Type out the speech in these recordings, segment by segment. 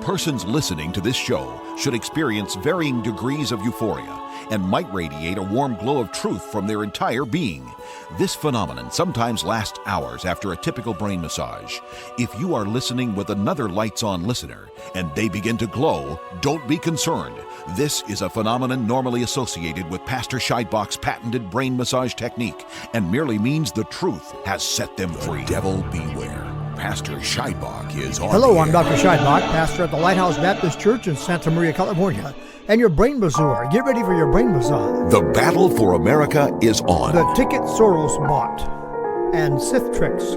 Persons listening to this show should experience varying degrees of euphoria and might radiate a warm glow of truth from their entire being. This phenomenon sometimes lasts hours after a typical brain massage. If you are listening with another lights-on listener and they begin to glow, don't be concerned. This is a phenomenon normally associated with Pastor Scheidbach's patented brain massage technique and merely means the truth has set them free. Devil beware. Pastor Scheidbach is on. Hello, I'm Dr. Scheidbach, pastor at the Lighthouse Baptist Church in Santa Maria, California. And your brain masseuse. Get ready for your brain massage. The battle for America is on. The ticket Soros bought. And Sith tricks.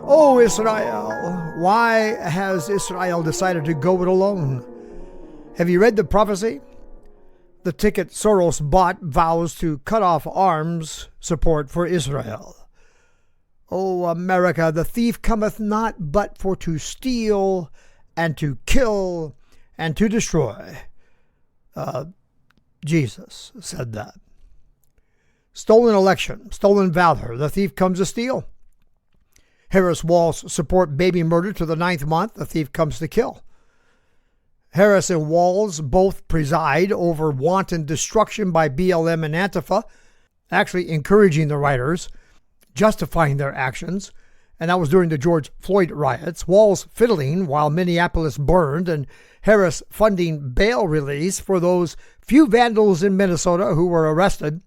Oh, Israel. Why has Israel decided to go it alone? Have you read the prophecy? The ticket Soros bought vows to cut off arms support for Israel. O America, the thief cometh not but for to steal and to kill and to destroy. Jesus said that. Stolen election, stolen valor, the thief comes to steal. Harris Walz support baby murder to the 9th month, the thief comes to kill. Harris and Walz both preside over wanton destruction by BLM and Antifa, actually encouraging the rioters, justifying their actions, and that was during the George Floyd riots. Walz fiddling while Minneapolis burned, and Harris funding bail release for those few vandals in Minnesota who were arrested.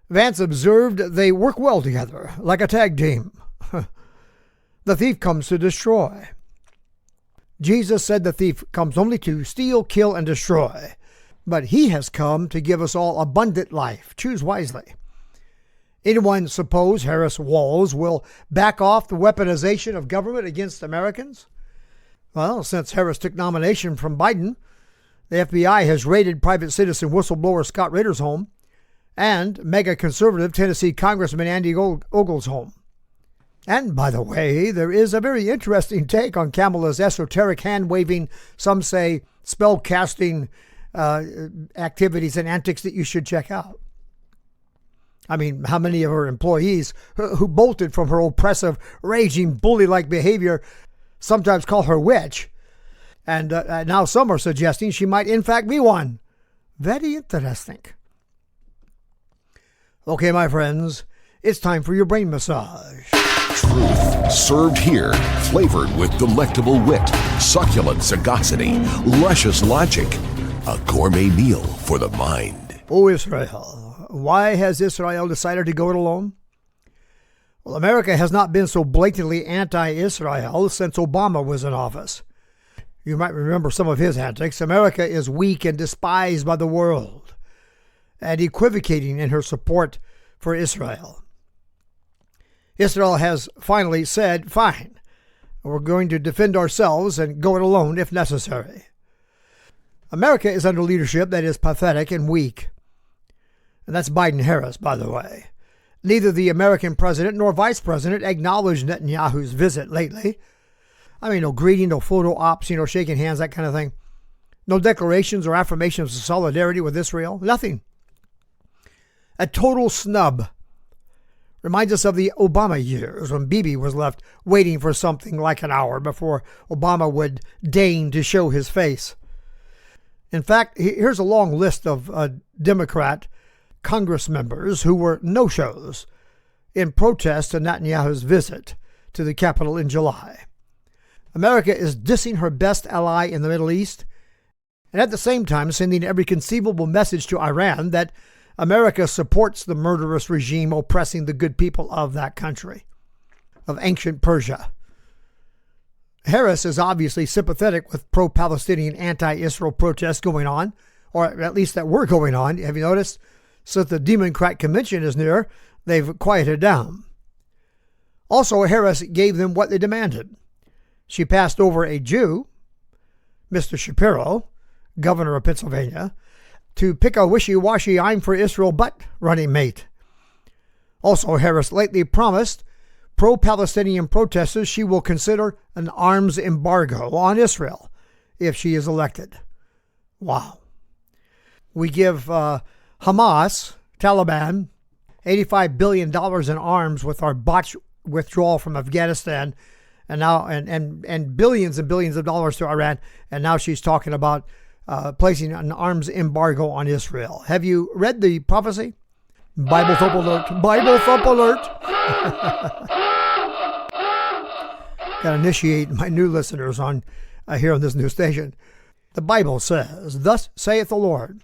Vance observed they work well together, like a tag team. The thief comes to destroy. Jesus said the thief comes only to steal, kill, and destroy, but he has come to give us all abundant life. Choose wisely. Anyone suppose Harris Walz will back off the weaponization of government against Americans? Well, since Harris took nomination from Biden, the FBI has raided private citizen whistleblower Scott Rader's home and mega conservative Tennessee Congressman Andy Ogle's home. And by the way, there is a very interesting take on Kamala's esoteric hand-waving, some say spell-casting activities and antics that you should check out. I mean, how many of her employees who bolted from her oppressive, raging, bully-like behavior sometimes call her witch. And now some are suggesting she might in fact be one. Very interesting. Okay, my friends, it's time for your brain massage. Truth served here, flavored with delectable wit, succulent sagacity, luscious logic. A gourmet meal for the mind. Oh, Israel. Why has Israel decided to go it alone? Well, America has not been so blatantly anti-Israel since Obama was in office. You might remember some of his antics. America is weak and despised by the world, and equivocating in her support for Israel. Israel has finally said, fine, we're going to defend ourselves and go it alone if necessary. America is under leadership that is pathetic and weak. And that's Biden-Harris, by the way. Neither the American president nor vice president acknowledged Netanyahu's visit lately. I mean, no greeting, no photo ops, shaking hands, that kind of thing. No declarations or affirmations of solidarity with Israel. Nothing. A total snub. Reminds us of the Obama years when Bibi was left waiting for something like an hour before Obama would deign to show his face. In fact, here's a long list of Democrat Congress members who were no-shows in protest to Netanyahu's visit to the Capitol in July. America is dissing her best ally in the Middle East and at the same time sending every conceivable message to Iran that America supports the murderous regime oppressing the good people of that country, of ancient Persia. Harris is obviously sympathetic with pro-Palestinian anti-Israel protests going on, or at least that were going on. Have you noticed? Since the Democrat convention is near, they've quieted down. Also, Harris gave them what they demanded. She passed over a Jew, Mr. Shapiro, governor of Pennsylvania, to pick a wishy-washy I'm for Israel but running mate. Also, Harris lately promised pro-Palestinian protesters she will consider an arms embargo on Israel if she is elected. Wow. We give Hamas, Taliban, $85 billion in arms with our botched withdrawal from Afghanistan and billions and billions of dollars to Iran, and now she's talking about placing an arms embargo on Israel. Have you read the prophecy? Bible thump alert! Bible thump alert! Gotta initiate my new listeners on here on this new station. The Bible says, "Thus saith the Lord,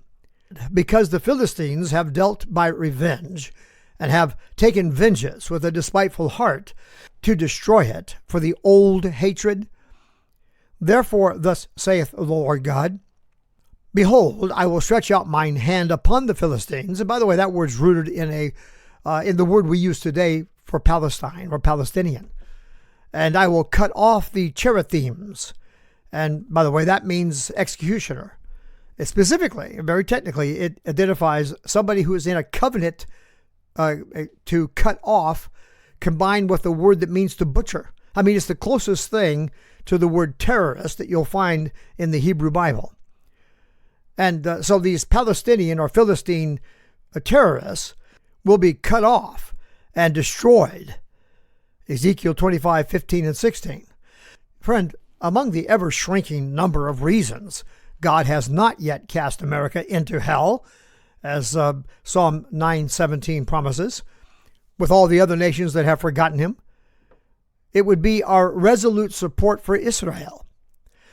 because the Philistines have dealt by revenge, and have taken vengeance with a despiteful heart to destroy it for the old hatred. Therefore, thus saith the Lord God, behold, I will stretch out mine hand upon the Philistines." And by the way, that word's rooted in the word we use today for Palestine or Palestinian. "And I will cut off the cherethims." And by the way, that means executioner. Specifically, very technically, it identifies somebody who is in a covenant to cut off, combined with the word that means to butcher. I mean, it's the closest thing to the word terrorist that you'll find in the Hebrew Bible. And so these Palestinian or Philistine terrorists will be cut off and destroyed. Ezekiel 25, 15, and 16. Friend, among the ever-shrinking number of reasons God has not yet cast America into hell, as Psalm 9:17 promises, with all the other nations that have forgotten him, it would be our resolute support for Israel.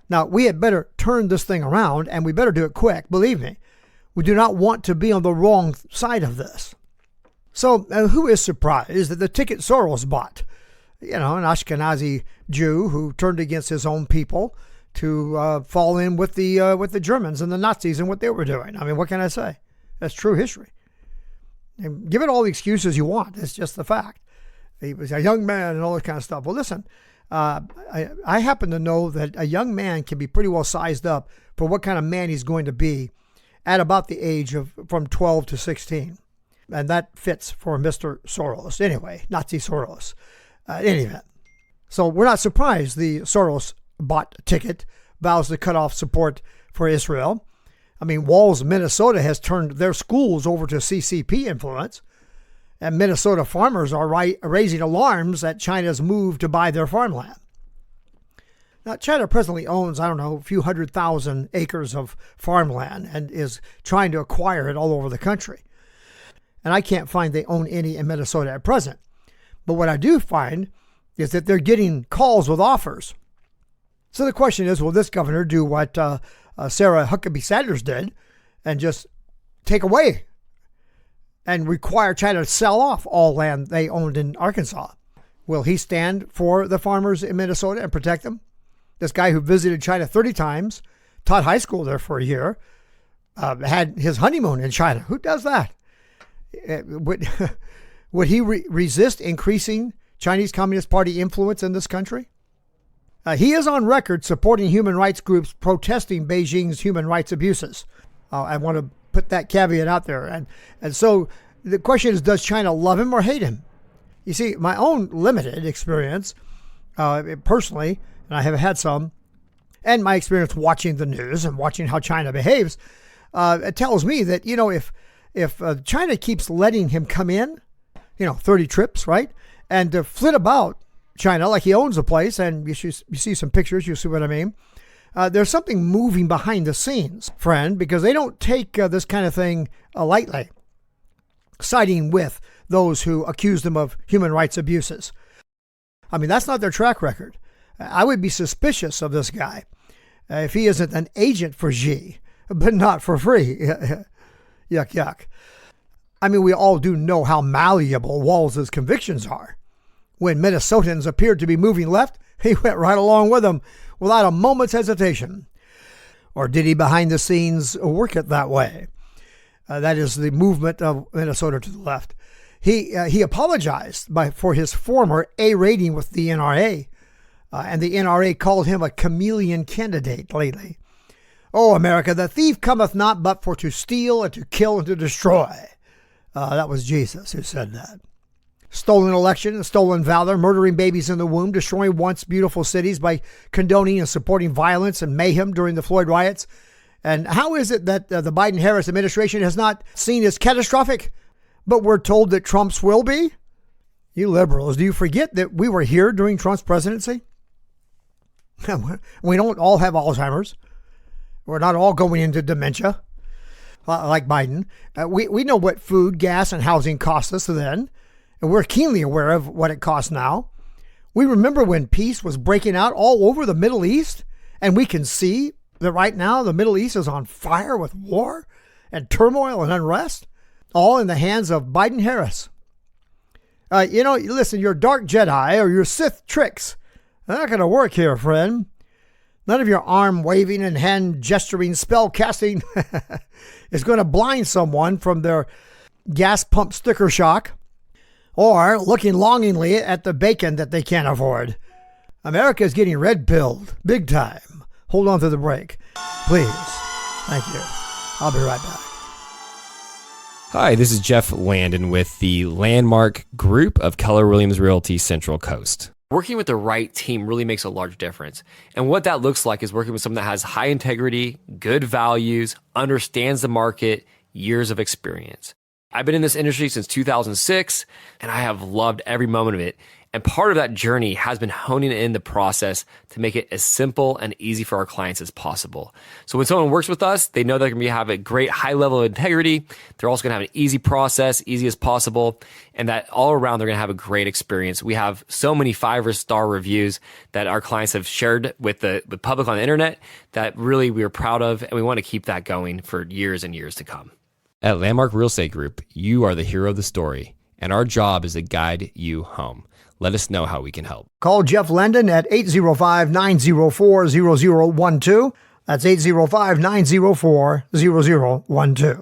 Now, we had better turn this thing around, and we better do it quick. Believe me, we do not want to be on the wrong side of this. So, who is surprised that the ticket Soros bought, an Ashkenazi Jew who turned against his own people to fall in with the Germans and the Nazis and what they were doing? I mean, what can I say? That's true history. And give it all the excuses you want. It's just the fact. He was a young man and all that kind of stuff. Well, listen, I happen to know that a young man can be pretty well sized up for what kind of man he's going to be at about the age of from 12 to 16. And that fits for Mr. Soros. Anyway, Nazi Soros. In any event. So we're not surprised the Soros bought ticket vows to cut off support for Israel. I mean, Walz, Minnesota has turned their schools over to CCP influence, and Minnesota farmers are raising alarms at China's move to buy their farmland. Now, China presently owns, a few 100,000 acres of farmland and is trying to acquire it all over the country. And I can't find they own any in Minnesota at present. But what I do find is that they're getting calls with offers. So the question is, will this governor do what Sarah Huckabee Sanders did and just take away and require China to sell off all land they owned in Arkansas? Will he stand for the farmers in Minnesota and protect them? This guy who visited China 30 times, taught high school there for a year, had his honeymoon in China. Who does that? Would he resist increasing Chinese Communist Party influence in this country? He is on record supporting human rights groups protesting Beijing's human rights abuses. I want to put that caveat out there. And so the question is, does China love him or hate him? You see, my own limited experience, personally, and I have had some, and my experience watching the news and watching how China behaves, it tells me that, if China keeps letting him come in, 30 trips, right? And to flit about China like he owns the place, and you see some pictures, you see what I mean? There's something moving behind the scenes, friend, because they don't take this kind of thing lightly, siding with those who accuse them of human rights abuses. I mean, that's not their track record. I would be suspicious of this guy if he isn't an agent for Xi, but not for free. Yuck, yuck. I mean, we all do know how malleable Walz's convictions are. When Minnesotans appeared to be moving left, he went right along with them without a moment's hesitation. Or did he behind the scenes work it that way? That is the movement of Minnesota to the left. He apologized for his former A rating with the NRA, and the NRA called him a chameleon candidate lately. Oh, America, the thief cometh not but for to steal and to kill and to destroy. That was Jesus who said that. Stolen election, stolen valor, murdering babies in the womb, destroying once beautiful cities by condoning and supporting violence and mayhem during the Floyd riots. And how is it that the Biden-Harris administration has not seen as catastrophic, but we're told that Trump's will be? You liberals, do you forget that we were here during Trump's presidency? We don't all have Alzheimer's. We're not all going into dementia like Biden. We know what food, gas, and housing cost us then, and we're keenly aware of what it costs now. We remember when peace was breaking out all over the Middle East, and we can see that right now the Middle East is on fire with war and turmoil and unrest, all in the hands of Biden-Harris. Listen, your dark Jedi or your Sith tricks, they're not going to work here, friend. None of your arm waving and hand gesturing spell casting is going to blind someone from their gas pump sticker shock or looking longingly at the bacon that they can't afford. America is getting red-pilled, big time. Hold on to the break, please. Thank you. I'll be right back. Hi, this is Jeff Landon with the Landmark Group of Keller Williams Realty Central Coast. Working with the right team really makes a large difference. And what that looks like is working with someone that has high integrity, good values, understands the market, years of experience. I've been in this industry since 2006, and I have loved every moment of it. And part of that journey has been honing in the process to make it as simple and easy for our clients as possible. So when someone works with us, they know they're going to have a great high level of integrity. They're also going to have an easy process, easy as possible, and that all around they're going to have a great experience. We have so many 5-star reviews that our clients have shared with the public on the internet that really we are proud of, and we want to keep that going for years and years to come. At Landmark Real Estate Group, you are the hero of the story, and our job is to guide you home. Let us know how we can help. Call Jeff Landon at 805-904-0012. That's 805-904-0012.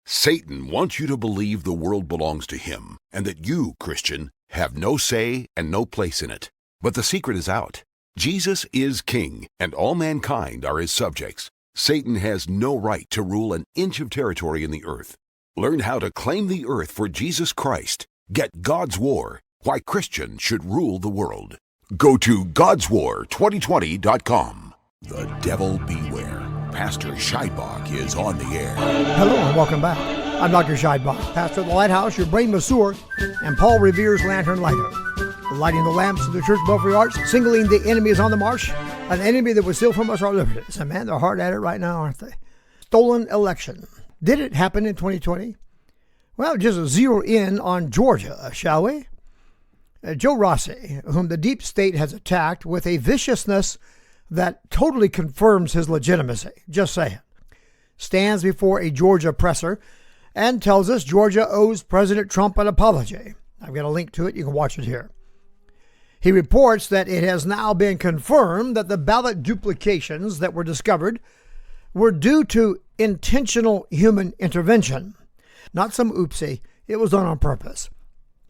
Satan wants you to believe the world belongs to him and that you, Christian, have no say and no place in it. But the secret is out. Jesus is king, and all mankind are his subjects. Satan has no right to rule an inch of territory in the earth. Learn how to claim the earth for Jesus Christ. Get God's War. Why Christians should rule the world. Go to godswar2020.com. The devil beware. Pastor Scheidbach is on the air. Hello and welcome back. I'm Dr. Scheidbach, pastor of the Lighthouse, your brain masseur, and Paul Revere's lantern lighter. Lighting the lamps of the church belfry arch, singling the enemies on the march, an enemy that would steal from us our liberties. And man, they're hard at it right now, aren't they? Stolen election. Did it happen in 2020? Well, just zero in on Georgia, shall we? Joe Rossi, whom the deep state has attacked with a viciousness that totally confirms his legitimacy, just saying, stands before a Georgia presser and tells us Georgia owes President Trump an apology. I've got a link to it. You can watch it here. He reports that it has now been confirmed that the ballot duplications that were discovered were due to intentional human intervention. Not some oopsie. It was done on purpose.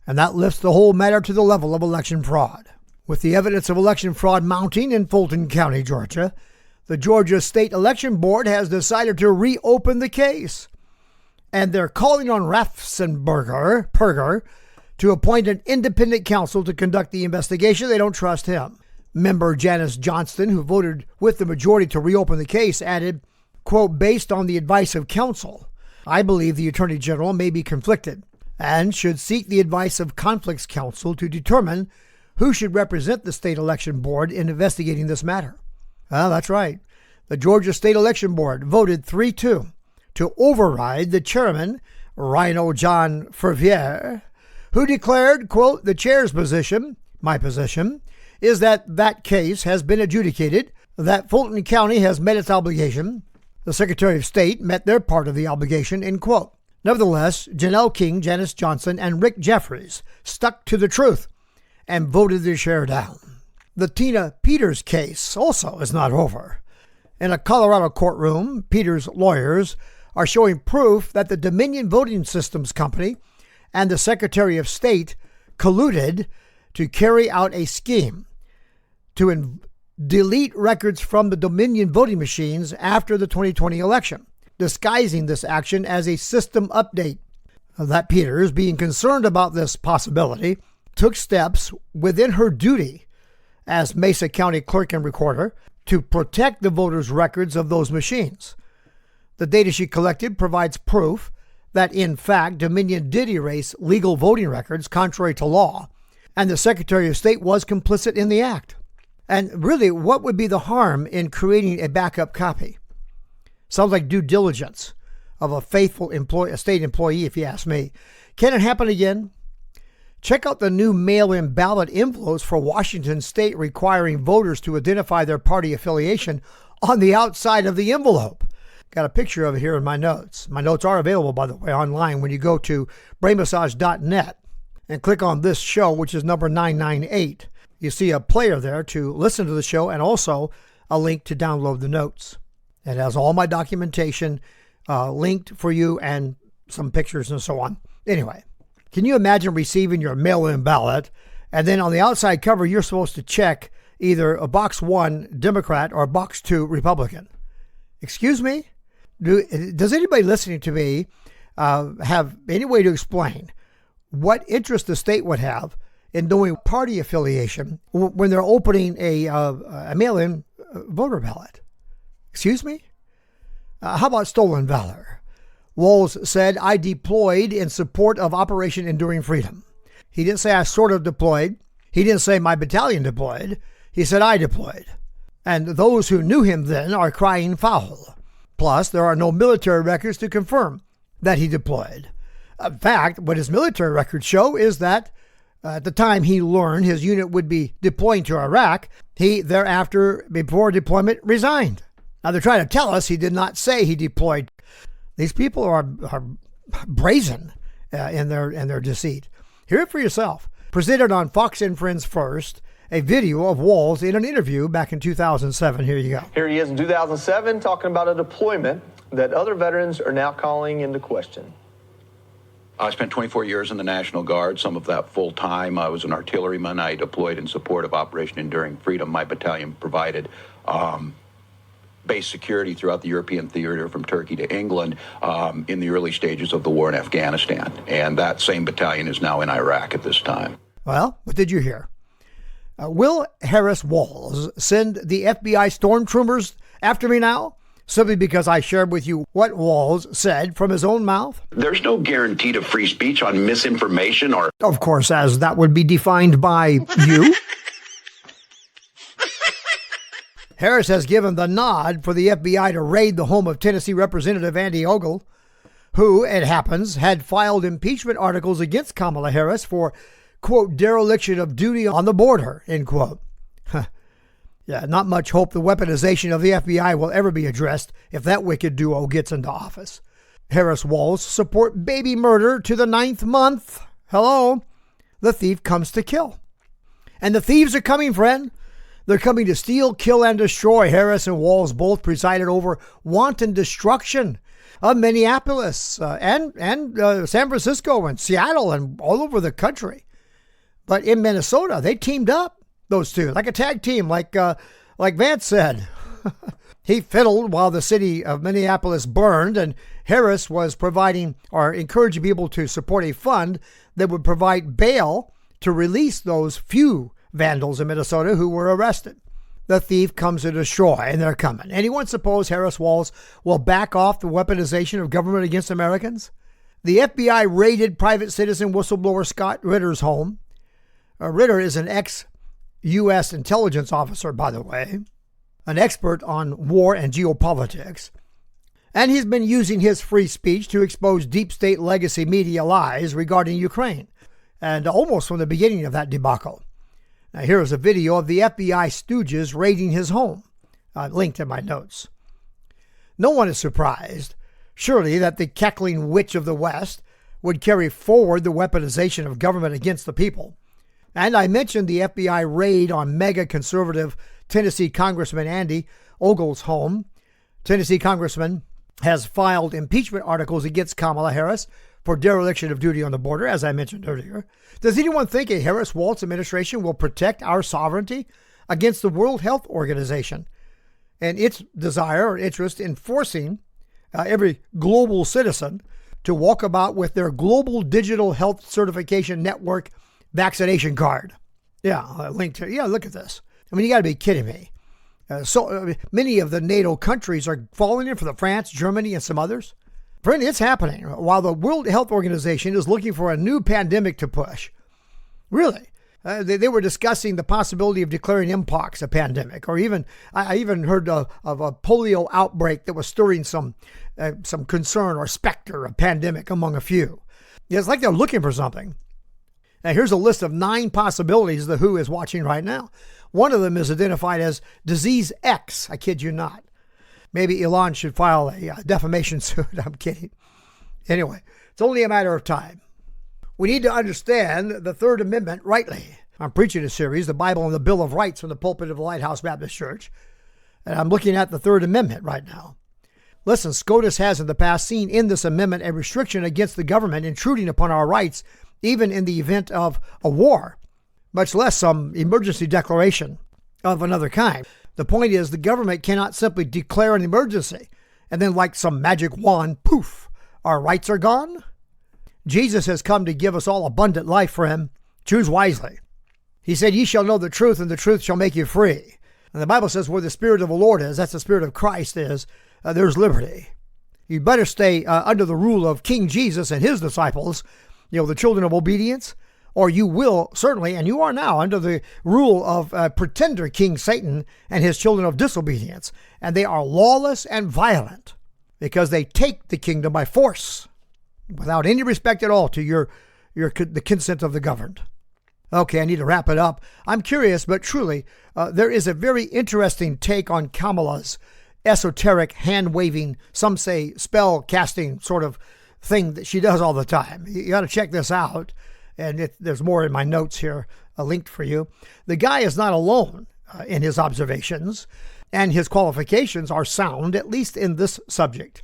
And that lifts the whole matter to the level of election fraud. With the evidence of election fraud mounting in Fulton County, Georgia, the Georgia State Election Board has decided to reopen the case. And they're calling on Raffensperger to appoint an independent counsel to conduct the investigation. They don't trust him. Member Janice Johnston, who voted with the majority to reopen the case, added, quote, based on the advice of counsel, I believe the Attorney General may be conflicted and should seek the advice of conflicts counsel to determine who should represent the state election board in investigating this matter. Well, that's right. The Georgia State Election Board voted 3-2 to override the chairman, Rhino John Fervier, who declared, quote, the chair's position, my position, is that case has been adjudicated, that Fulton County has met its obligation. The Secretary of State met their part of the obligation, end quote. Nevertheless, Janelle King, Janice Johnson, and Rick Jeffries stuck to the truth and voted the chair down. The Tina Peters case also is not over. In a Colorado courtroom, Peters' lawyers are showing proof that the Dominion Voting Systems Company and the Secretary of State colluded to carry out a scheme to delete records from the Dominion voting machines after the 2020 election, disguising this action as a system update. That Peters, being concerned about this possibility, took steps within her duty as Mesa County Clerk and Recorder to protect the voters' records of those machines. The data she collected provides proof that, in fact, Dominion did erase legal voting records contrary to law, and the Secretary of State was complicit in the act. And really, what would be the harm in creating a backup copy? Sounds like due diligence of a faithful a state employee, if you ask me. Can it happen again? Check out the new mail-in ballot envelopes for Washington State requiring voters to identify their party affiliation on the outside of the envelope. Got a picture of it here in my notes. My notes are available, by the way, online when you go to brainmassage.net and click on this show, which is number 998. You see a player there to listen to the show and also a link to download the notes. It has all my documentation linked for you and some pictures and so on. Anyway, can you imagine receiving your mail-in ballot and then on the outside cover you're supposed to check either a box 1 Democrat or box 2 Republican? Excuse me? Does anybody listening to me have any way to explain what interest the state would have in knowing party affiliation when they're opening a mail-in voter ballot? Excuse me? How about stolen valor? Walz said, I deployed in support of Operation Enduring Freedom. He didn't say I sort of deployed. He didn't say my battalion deployed. He said I deployed. And those who knew him then are crying foul. Plus, there are no military records to confirm that he deployed. In fact, what his military records show is that at the time he learned his unit would be deploying to Iraq, he thereafter, before deployment, resigned. Now, they're trying to tell us he did not say he deployed. These people are brazen in their deceit. Hear it for yourself. Presented on Fox and Friends First, a video of Walz in an interview back in 2007. Here you go. Here he is in 2007 talking about a deployment that other veterans are now calling into question. I spent 24 years in the National Guard, some of that full-time. I was an artilleryman. I deployed in support of Operation Enduring Freedom. My battalion provided base security throughout the European theater from Turkey to England in the early stages of the war in Afghanistan. And that same battalion is now in Iraq at this time. Well, what did you hear? Will Harris Walz send the FBI stormtroopers after me now? Simply because I shared with you what Walz said from his own mouth? There's no guarantee to free speech on misinformation or... Of course, as that would be defined by you. Harris has given the nod for the FBI to raid the home of Tennessee Representative Andy Ogle, who, it happens, had filed impeachment articles against Kamala Harris for, quote, dereliction of duty on the border, end quote. Yeah, not much hope the weaponization of the FBI will ever be addressed if that wicked duo gets into office. Harris Walz support baby murder to the 9th month. Hello? The thief comes to kill. And the thieves are coming, friend. They're coming to steal, kill, and destroy. Harris and Walz both presided over wanton destruction of Minneapolis and San Francisco and Seattle and all over the country. But in Minnesota, they teamed up, those two, like a tag team, like Vance said. He fiddled while the city of Minneapolis burned, and Harris was providing or encouraging people to support a fund that would provide bail to release those few vandals in Minnesota who were arrested. The thief comes to destroy, and they're coming. Anyone suppose Harris Walz will back off the weaponization of government against Americans? The FBI raided private citizen whistleblower Scott Ritter's home. Ritter is an ex-U.S. intelligence officer, by the way, an expert on war and geopolitics. And he's been using his free speech to expose deep state legacy media lies regarding Ukraine, and almost from the beginning of that debacle. Now, here is a video of the FBI stooges raiding his home, linked in my notes. No one is surprised, surely, that the cackling witch of the West would carry forward the weaponization of government against the people. And I mentioned the FBI raid on mega conservative Tennessee Congressman Andy Ogle's home. Tennessee Congressman has filed impeachment articles against Kamala Harris for dereliction of duty on the border, as I mentioned earlier. Does anyone think a Harris-Walz administration will protect our sovereignty against the World Health Organization and its desire or interest in forcing every global citizen to walk about with their global digital health certification network vaccination card? Yeah, linked to, look at this. I mean, you got to be kidding me. So many of the NATO countries are falling in for the France, Germany, and some others. Friend, it's happening while the World Health Organization is looking for a new pandemic to push. Really? They were discussing the possibility of declaring Mpox a pandemic, or even I even heard of a polio outbreak that was stirring some concern or specter of pandemic among a few. It's like they're looking for something. Now, here's a list of 9 possibilities the WHO is watching right now. One of them is identified as Disease X. I kid you not. Maybe Elon should file a defamation suit. I'm kidding. Anyway, it's only a matter of time. We need to understand the Third Amendment rightly. I'm preaching a series, The Bible and the Bill of Rights, from the pulpit of the Lighthouse Baptist Church. And I'm looking at the Third Amendment right now. Listen, SCOTUS has in the past seen in this amendment a restriction against the government intruding upon our rights, even in the event of a war, much less some emergency declaration of another kind. The point is, the government cannot simply declare an emergency and then, like some magic wand, poof, our rights are gone. Jesus has come to give us all abundant life, friend. Choose wisely. He said, ye shall know the truth, and the truth shall make you free. And the Bible says where the Spirit of the Lord is, that's the Spirit of Christ is, there's liberty. You better stay under the rule of King Jesus and his disciples, the children of obedience, or you will certainly, and you are now, under the rule of pretender King Satan and his children of disobedience. And they are lawless and violent because they take the kingdom by force, without any respect at all to the consent of the governed. Okay, I need to wrap it up. I'm curious, but truly, there is a very interesting take on Kamala's esoteric hand-waving, some say spell-casting sort of thing that she does all the time. You got to check this out, and there's more in my notes here, linked for you. The guy is not alone in his observations, and his qualifications are sound, at least in this subject.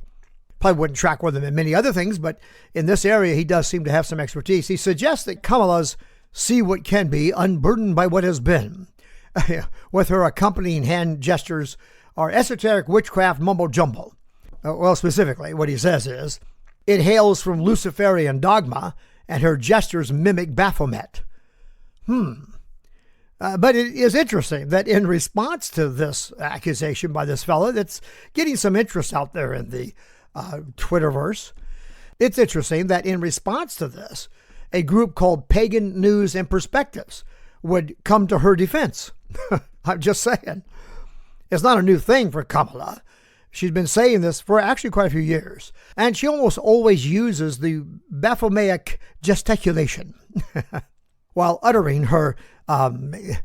Probably wouldn't track with him in many other things, but in this area, he does seem to have some expertise. He suggests that Kamala's see what can be, unburdened by what has been, with her accompanying hand gestures, are esoteric witchcraft mumbo-jumbo. Well, specifically, what he says is, it hails from Luciferian dogma, and her gestures mimic Baphomet. But it is interesting that in response to this accusation by this fellow that's getting some interest out there in the Twitterverse, it's interesting that in response to this, a group called Pagan News and Perspectives would come to her defense. I'm just saying. It's not a new thing for Kamala. She's been saying this for actually quite a few years. And she almost always uses the Baphomaic gesticulation while uttering her,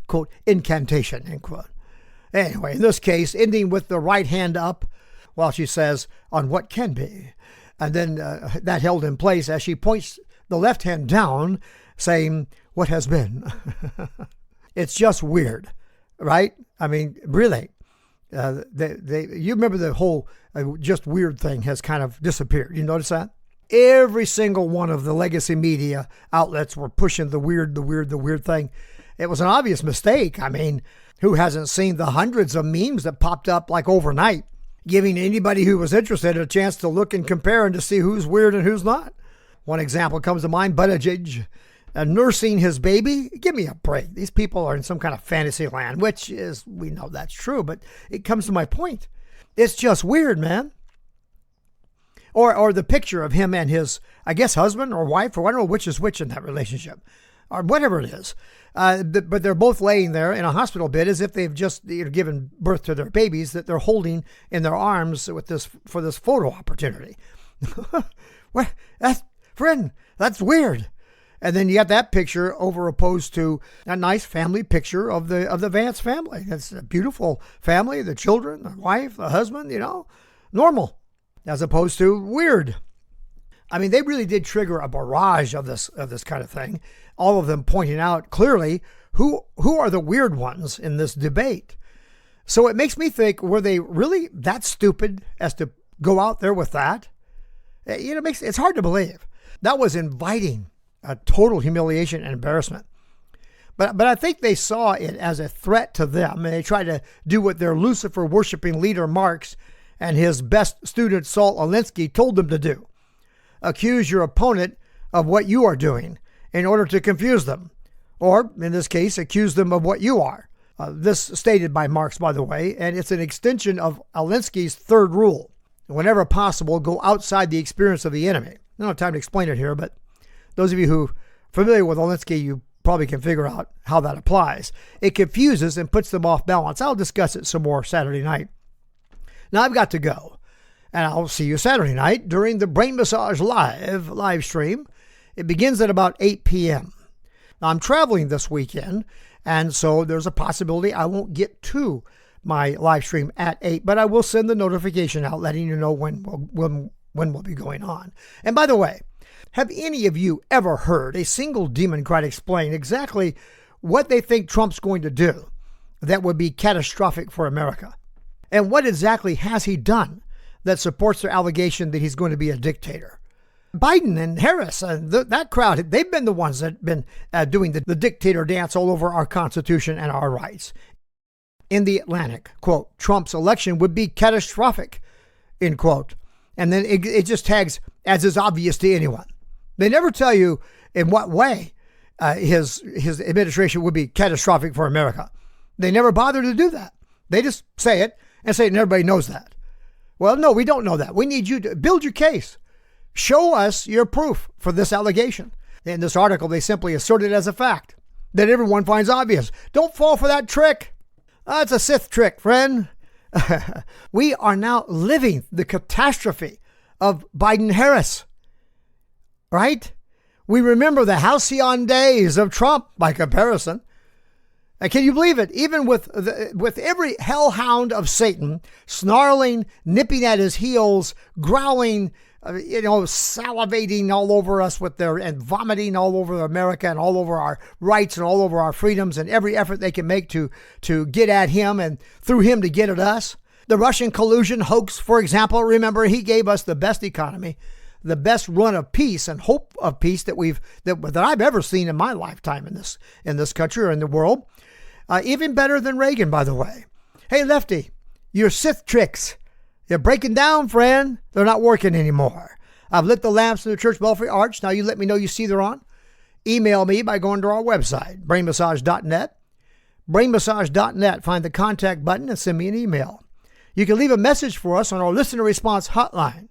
quote, incantation, end quote. Anyway, in this case, ending with the right hand up while she says, on what can be. And then that held in place as she points the left hand down, saying, what has been. It's just weird, right? I mean, really. You remember the whole just weird thing has kind of disappeared. You notice that? Every single one of the legacy media outlets were pushing the weird thing. It was an obvious mistake. I mean, who hasn't seen the hundreds of memes that popped up like overnight, giving anybody who was interested a chance to look and compare and to see who's weird and who's not? One example comes to mind, Buttigieg nursing his baby. Give me a break. These people are in some kind of fantasy land, which is, we know that's true, but it comes to my point. It's just weird, man. Or the picture of him and his, I guess, husband or wife, or I don't know which is which in that relationship, or whatever it is. But they're both laying there in a hospital bed as if they've just given birth to their babies that they're holding in their arms for this photo opportunity. What? That's weird. And then you got that picture opposed to a nice family picture of the Vance family. That's a beautiful family, the children, the wife, the husband, normal, as opposed to weird. I mean, they really did trigger a barrage of this kind of thing. All of them pointing out clearly who are the weird ones in this debate. So it makes me think, were they really that stupid as to go out there with that? It's hard to believe. That was inviting a total humiliation and embarrassment. But I think they saw it as a threat to them, and they tried to do what their Lucifer worshiping leader Marx and his best student Saul Alinsky told them to do. Accuse your opponent of what you are doing in order to confuse them. Or, in this case, accuse them of what you are. This stated by Marx, by the way, and it's an extension of Alinsky's third rule. Whenever possible, go outside the experience of the enemy. I don't have time to explain it here, but those of you who are familiar with Alinsky, you probably can figure out how that applies. It confuses and puts them off balance. I'll discuss it some more Saturday night. Now I've got to go, and I'll see you Saturday night during the Brain Massage live stream. It begins at about 8 p.m. Now I'm traveling this weekend, and so there's a possibility I won't get to my live stream at 8, but I will send the notification out letting you know when we'll be going on. And by the way, have any of you ever heard a single Democrat explain exactly what they think Trump's going to do that would be catastrophic for America? And what exactly has he done that supports their allegation that he's going to be a dictator? Biden and Harris, that crowd, they've been the ones that have been doing the dictator dance all over our Constitution and our rights. In the Atlantic, quote, Trump's election would be catastrophic, end quote. And then it just tags, as is obvious to anyone. They never tell you in what way his administration would be catastrophic for America. They never bother to do that. They just say it and say it, and everybody knows that. Well, no, we don't know that. We need you to build your case. Show us your proof for this allegation. In this article, they simply assert it as a fact that everyone finds obvious. Don't fall for that trick. It's a Sith trick, friend. We are now living the catastrophe of Biden-Harris. Right? We remember the halcyon days of Trump by comparison. And can you believe it? Even with every hellhound of Satan snarling, nipping at his heels, growling, salivating all over us and vomiting all over America and all over our rights and all over our freedoms and every effort they can make to get at him and through him to get at us. The Russian collusion hoax, for example, remember, he gave us the best economy, the best run of peace and hope of peace that I've ever seen in my lifetime in this country or in the world. Even better than Reagan, by the way. Hey, Lefty, your Sith tricks, they're breaking down, friend. They're not working anymore. I've lit the lamps in the church belfry arch. Now you let me know you see they're on. Email me by going to our website, brainmassage.net. Brainmassage.net. Find the contact button and send me an email. You can leave a message for us on our listener response hotline,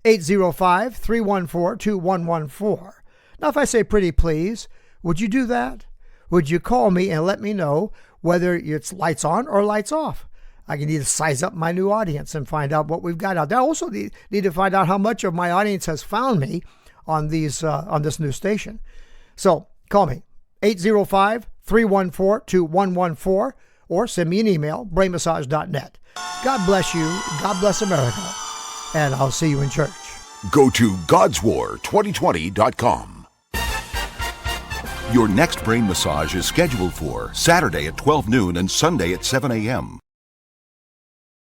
805-314-2114. Now, if I say pretty please, would you do that? Would you call me and let me know whether it's lights on or lights off? I can need to size up my new audience and find out what we've got out there. I also need to find out how much of my audience has found me on this new station. So call me, 805-314-2114, or send me an email, brainmassage.net. God bless you. God bless America. And I'll see you in church. Go to godswar2020.com. Your next brain massage is scheduled for Saturday at 12 noon and Sunday at 7 a.m.